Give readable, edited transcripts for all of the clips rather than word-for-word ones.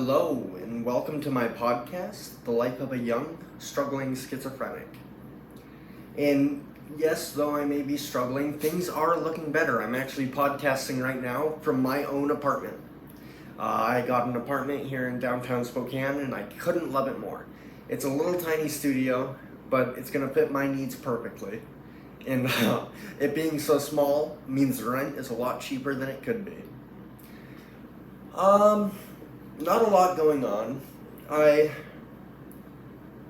Hello, and welcome to my podcast, The Life of a Young, Struggling Schizophrenic. And yes, though I may be struggling, things are looking better. I'm actually podcasting right now from my own apartment. I got an apartment here in downtown Spokane, and I couldn't love it more. It's a little tiny studio, but it's going to fit my needs perfectly. And it being so small means the rent is a lot cheaper than it could be. Not a lot going on. I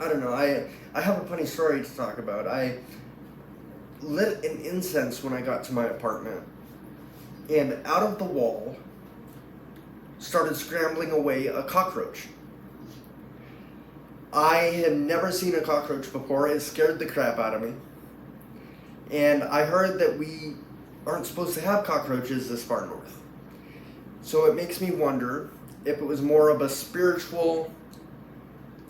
don't know, I have a funny story to talk about. I lit an incense when I got to my apartment, and out of the wall started scrambling away a cockroach. I had never seen a cockroach before. It scared the crap out of me. And I heard that we aren't supposed to have cockroaches this far north. So it makes me wonder if it was more of a spiritual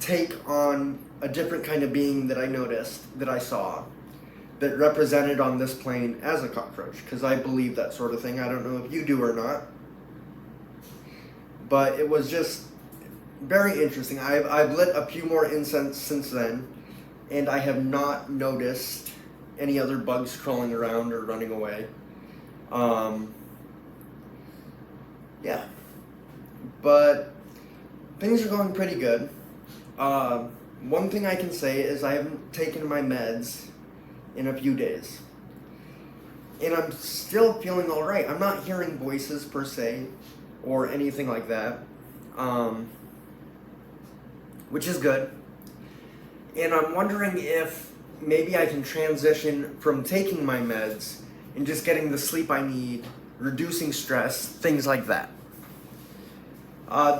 take on a different kind of being that I noticed, that I saw, that represented on this plane as a cockroach, because I believe that sort of thing. I don't know if you do or not. But it was just very interesting. I've lit a few more incense since then, and I have not noticed any other bugs crawling around or running away. Yeah. But things are going pretty good. One thing I can say is I haven't taken my meds in a few days. And I'm still feeling alright. I'm not hearing voices per se or anything like that. Which is good. And I'm wondering if maybe I can transition from taking my meds and just getting the sleep I need, reducing stress, things like that.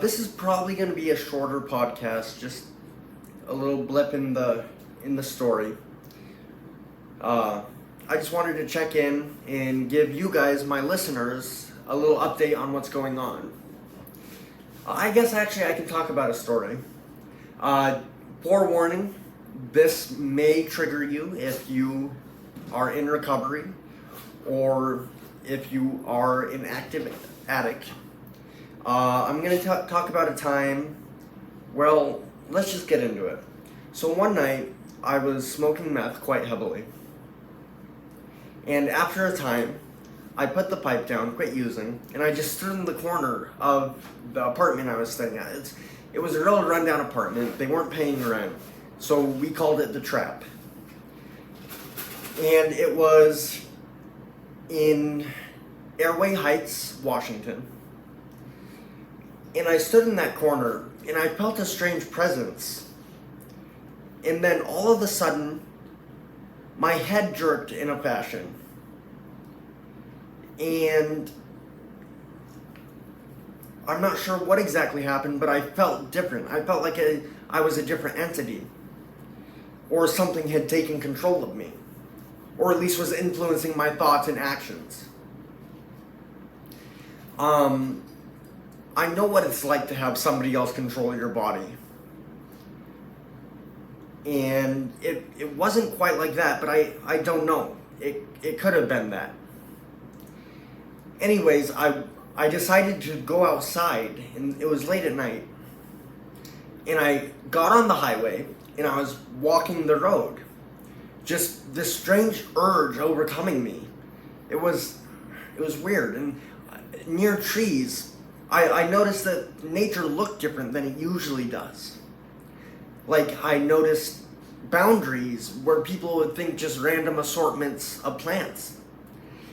This is probably going to be a shorter podcast, just a little blip in the story. I just wanted to check in and give you guys, my listeners, a little update on what's going on. I guess actually I can talk about a story. Forewarning, this may trigger you if you are in recovery or if you are an active addict. I'm going to talk about a time, well, let's just get into it. So one night, I was smoking meth quite heavily. And after a time, I put the pipe down, quit using, and I just stood in the corner of the apartment I was staying at. It was a real rundown apartment. They weren't paying rent, so we called it the Trap. And it was in Airway Heights, Washington. And I stood in that corner, and I felt a strange presence. And then all of a sudden, my head jerked in a fashion. And I'm not sure what exactly happened, but I felt different. I felt like I was a different entity. Or something had taken control of me. Or at least was influencing my thoughts and actions. I know what it's like to have somebody else control your body. And it wasn't quite like that, but I don't know. It could have been that. Anyways, I decided to go outside, and it was late at night. And I got on the highway, and I was walking the road. Just this strange urge overcoming me. It was weird. And near trees, I noticed that nature looked different than it usually does. Like, I noticed boundaries where people would think just random assortments of plants.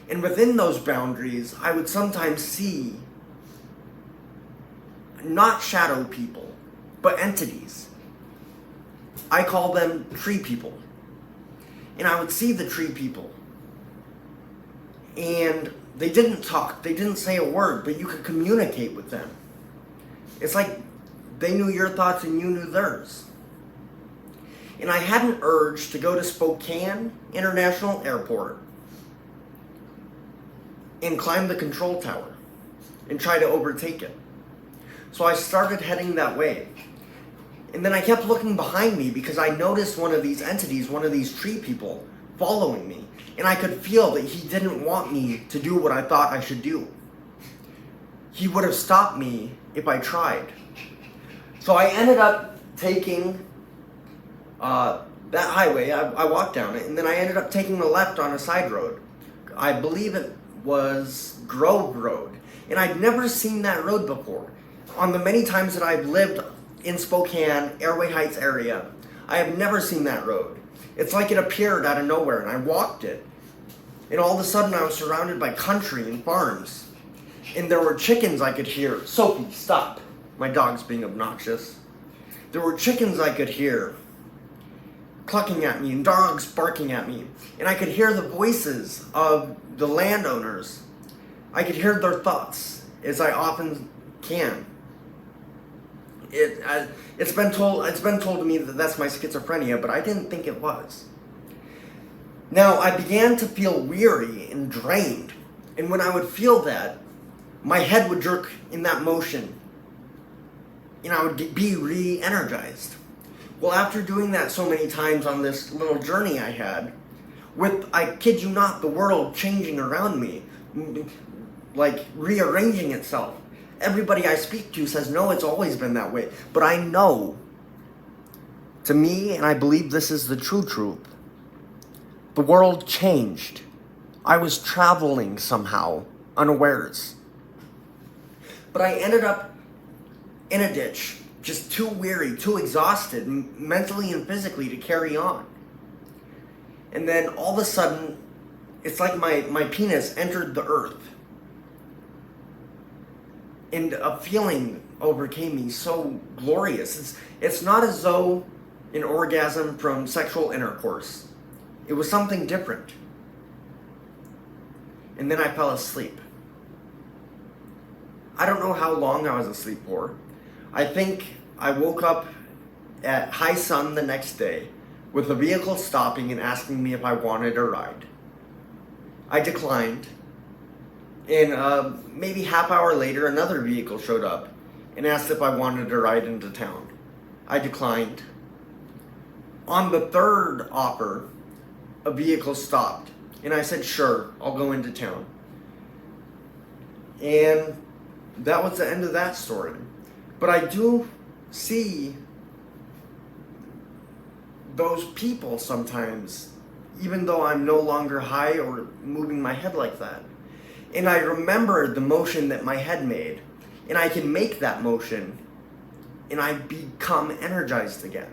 And within those boundaries, I would sometimes see not shadow people, but entities. I call them tree people. And I would see the tree people. And they didn't talk, they didn't say a word, but you could communicate with them. It's like they knew your thoughts and you knew theirs. And I had an urge to go to Spokane International Airport and climb the control tower and try to overtake it. So I started heading that way. And then I kept looking behind me because I noticed one of these entities, one of these tree people, following me. And I could feel that he didn't want me to do what I thought I should do. He would have stopped me if I tried. So I ended up taking that highway. I walked down it, and then I ended up taking a left on a side road. I believe it was Grove Road, and I'd never seen that road before. On the many times that I've lived in Spokane, Airway Heights area, I have never seen that road. It's like it appeared out of nowhere, and I walked it. And all of a sudden, I was surrounded by country and farms. And there were chickens I could hear. Sophie, stop. My dog's being obnoxious. There were chickens I could hear clucking at me and dogs barking at me. And I could hear the voices of the landowners. I could hear their thoughts, as I often can. It's been told to me that that's my schizophrenia, but I didn't think it was. Now, I began to feel weary and drained, and when I would feel that, my head would jerk in that motion, and I would be re-energized. Well, after doing that so many times on this little journey I had, with, I kid you not, the world changing around me, like rearranging itself, everybody I speak to says, no, it's always been that way. But I know, to me, and I believe this is the true truth, the world changed. I was traveling somehow, unawares. But I ended up in a ditch, just too weary, too exhausted, mentally and physically to carry on. And then all of a sudden, it's like my penis entered the earth. And a feeling overcame me so glorious. It's not as though an orgasm from sexual intercourse. It was something different. And then I fell asleep. I don't know how long I was asleep for. I think I woke up at high sun the next day with the vehicle stopping and asking me if I wanted a ride. I declined. And maybe half hour later, another vehicle showed up and asked if I wanted to ride into town. I declined. On the third offer, a vehicle stopped, and I said, sure, I'll go into town. And that was the end of that story. But I do see those people sometimes, even though I'm no longer high or moving my head like that. And I remember the motion that my head made. And I can make that motion. And I become energized again.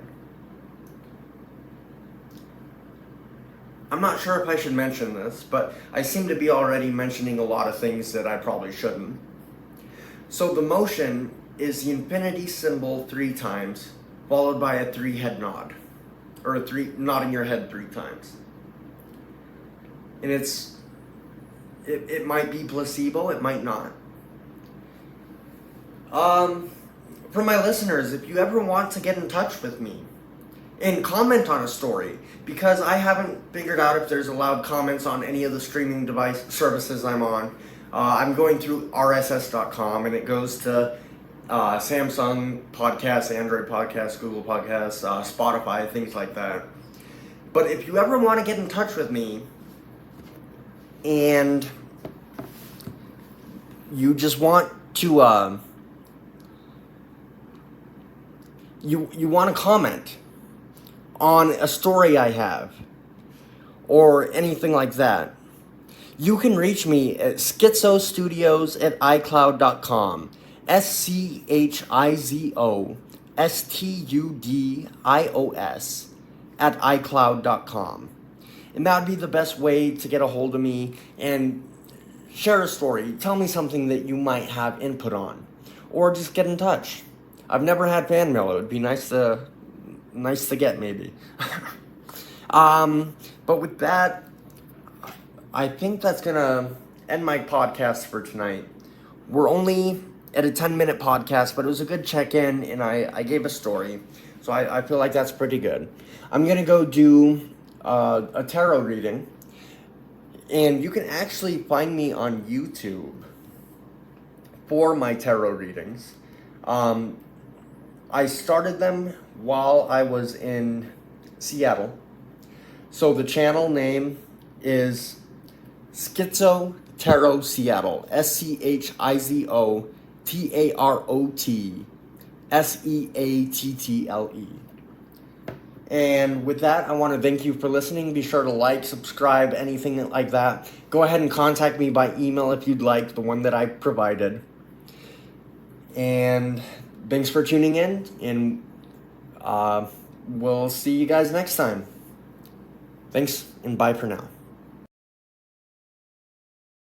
I'm not sure if I should mention this, but I seem to be already mentioning a lot of things that I probably shouldn't. So the motion is the infinity symbol 3 times, followed by a 3 head nod. Or a 3 nodding your head 3 times. And it might be placebo, it might not. For my listeners, if you ever want to get in touch with me and comment on a story, because I haven't figured out if there's allowed comments on any of the streaming device services I'm on. I'm going through RSS.com, and it goes to Samsung Podcasts, Android Podcasts, Google Podcasts, Spotify, things like that. But if you ever want to get in touch with me, and you just want to you want to comment on a story I have or anything like that, you can reach me at schizostudios@icloud.com. SCHIZOSTUDIOS @icloud.com. And that would be the best way to get a hold of me and share a story. Tell me something that you might have input on. Or just get in touch. I've never had fan mail. It would be nice to get, maybe. But with that, I think that's going to end my podcast for tonight. We're only at a 10-minute podcast, but it was a good check-in, and I gave a story. So I feel like that's pretty good. I'm going to go do a tarot reading. And you can actually find me on YouTube for my tarot readings. I started them while I was in Seattle. So the channel name is Schizo Tarot Seattle. SCHIZO TAROT Seattle. And with that, I want to thank you for listening. Be sure to like, subscribe, anything like that. Go ahead and contact me by email if you'd like, the one that I provided. And thanks for tuning in, and we'll see you guys next time. Thanks, and bye for now.